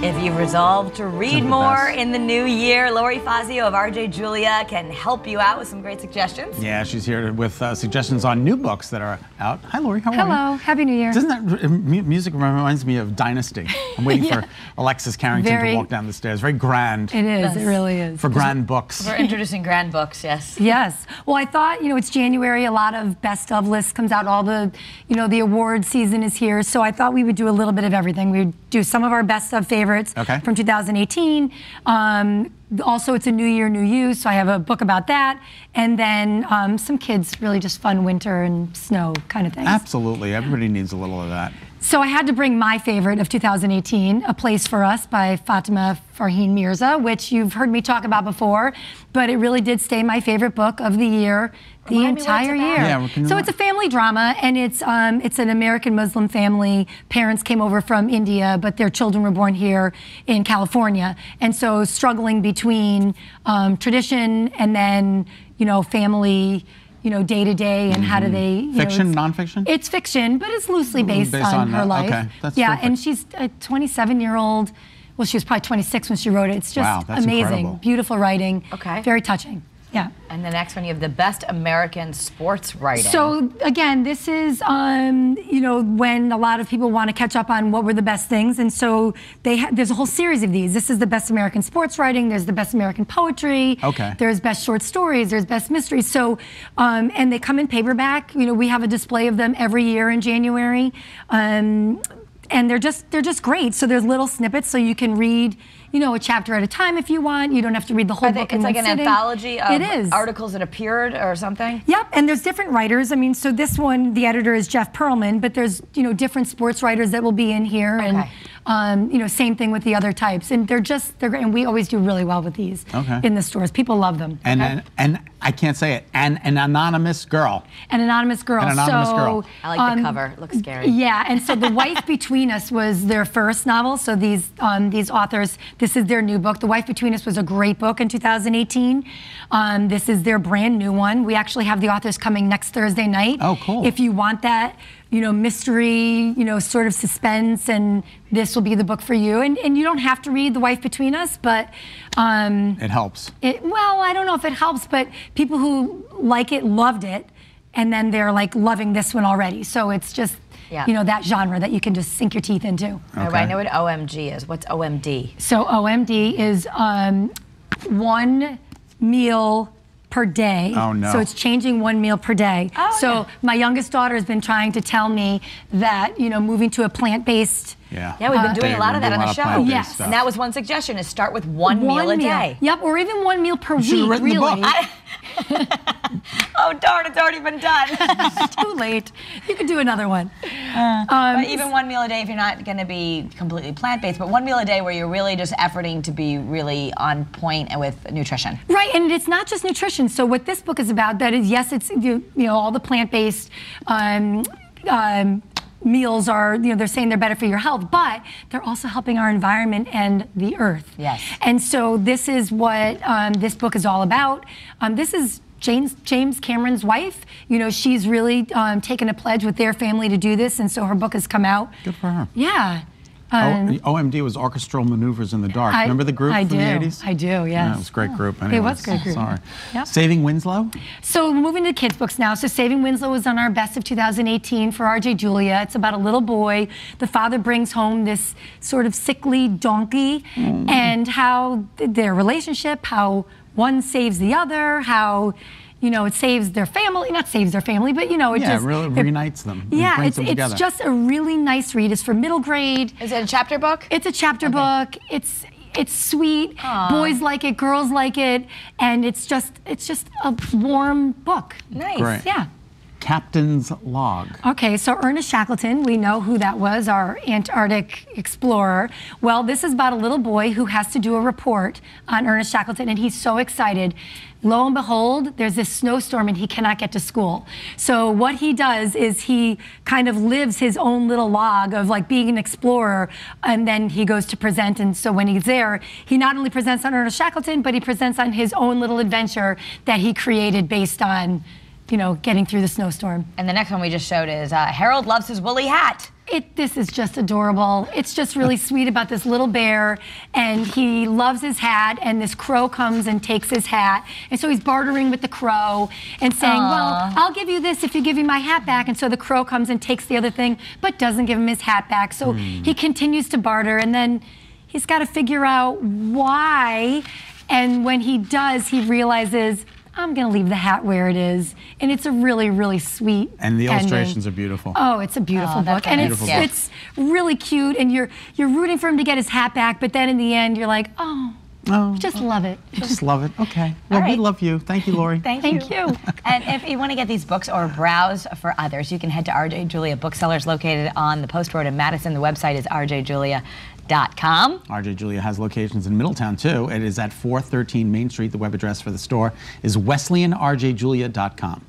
If you've resolved to read more in the new year, Lori Fazio of RJ Julia can help you out with some great suggestions. Yeah, she's here with suggestions on new books that are out. Hi, Lori. How are you? Hello. Happy New Year. Doesn't that music reminds me of Dynasty? I'm waiting for Alexis Carrington to walk down the stairs. Very grand. It is. Yes. It really is. For grand books. We're introducing grand books, yes. Yes. Well, I thought, it's January. A lot of best of lists comes out. All the, the award season is here. So I thought we would do a little bit of everything. We would do some of our best of favorites from 2018. Also, it's a new year, new you, so I have a book about that. And then some kids, really just fun winter and snow kind of things. Absolutely. Everybody needs a little of that. So I had to bring my favorite of 2018, A Place for Us by Fatima Farheen Mirza, which you've heard me talk about before, but it really did stay my favorite book of the year, the entire year. Yeah, so it's a family drama, and it's an American Muslim family. Parents came over from India, but their children were born here in California, and so struggling between tradition and then family. Day to day, and how do they? Fiction, nonfiction? It's fiction, but it's loosely based on her life. Okay, that's yeah, perfect. and she's a 27-year-old. Well, she was probably 26 when she wrote it. It's just amazing, incredible. Beautiful writing. Okay, very touching. Yeah. And the next one, you have the best American sports writing. So again, this is when a lot of people want to catch up on what were the best things, and so there's a whole series of these. This is the best American sports writing. There's the best American poetry. Okay. There's best short stories. There's best mysteries. So and they come in paperback. We have a display of them every year in January, and they're just great. So there's little snippets, so you can read. A chapter at a time if you want. You don't have to read the whole book in one sitting. It's like an anthology of is. articles that appeared or something? Yep, and there's different writers. So this one, the editor is Jeff Pearlman, but there's, different sports writers that will be in here. Okay. And, same thing with the other types. And they're great. And we always do really well with these in the stores. People love them. And I can't say it, an anonymous girl. An anonymous girl. An anonymous girl. I like the cover. It looks scary. Yeah, and so The Wife Between Us was their first novel. So these authors, this is their new book. The Wife Between Us was a great book in 2018. This is their brand new one. We actually have the authors coming next Thursday night. Oh, cool. If you want that, mystery, sort of suspense, and this will be the book for you. And you don't have to read The Wife Between Us, but it helps. Well, I don't know if it helps, but people who like it loved it, and then they're like loving this one already. So it's just that genre that you can just sink your teeth into. Okay. I know what OMG is. What's OMD? So OMD is 1 meal per day. Oh, no. So it's changing 1 meal per day. Oh, so my youngest daughter has been trying to tell me that, moving to a plant-based. Yeah, we've been doing a lot of that on the show. Yes. Stuff. And that was one suggestion, is start with one meal a day. Yep, or even 1 meal per week, really. The book. Oh, darn, it's already been done. Too late. You could do another one. But even 1 meal a day if you're not going to be completely plant-based, but 1 meal a day where you're really just efforting to be really on point and with nutrition. Right, and it's not just nutrition. So what this book is about, that is, yes, it's all the plant-based meals are, they're saying they're better for your health, but they're also helping our environment and the earth. Yes. And so this is what this book is all about. This is James Cameron's wife. She's really taken a pledge with their family to do this, and so her book has come out. Good for her. Yeah. OMD was Orchestral Maneuvers in the Dark. Remember the group from the 80s? I do, yes. Yeah, it was a great group. Anyways, it was a great group. Sorry. Yep. Saving Winslow? So we're moving to kids' books now. So Saving Winslow was on our best of 2018 for RJ Julia. It's about a little boy. The father brings home this sort of sickly donkey, and how their relationship, how one saves the other, how it saves their family, not saves their family, but it really reunites them. Yeah, brings them it's just a really nice read. It's for middle grade. Is it a chapter book? It's a chapter book. It's sweet. Aww. Boys like it, girls like it, and it's just a warm book. Nice. Great. Yeah. Captain's Log. Okay, so Ernest Shackleton, we know who that was, our Antarctic explorer. Well, this is about a little boy who has to do a report on Ernest Shackleton, and he's so excited. Lo and behold, there's this snowstorm and he cannot get to school. So what he does is he kind of lives his own little log of like being an explorer, and then he goes to present. And so when he's there, he not only presents on Ernest Shackleton, but he presents on his own little adventure that he created based on, getting through the snowstorm. And the next one we just showed is Harold Loves His Woolly Hat. This is just adorable. It's just really sweet about this little bear, and he loves his hat, and this crow comes and takes his hat, and so he's bartering with the crow and saying, well, I'll give you this if you give me my hat back, and so the crow comes and takes the other thing, but doesn't give him his hat back, so he continues to barter, and then he's got to figure out why, and when he does, he realizes, I'm going to leave the hat where it is. And it's a really, really sweet And the ending. illustrations are beautiful. Oh, it's a beautiful book. And it's really cute. And you're rooting for him to get his hat back. But then in the end, you're like, you just love it. You just love it. Okay. Well, we love you. Thank you, Lori. Thank you. And if you want to get these books or browse for others, you can head to RJ Julia Booksellers located on the Post Road in Madison. The website is rjjulia.com. RJ Julia has locations in Middletown too. It is at 413 Main Street. The web address for the store is wesleyanrjjulia.com.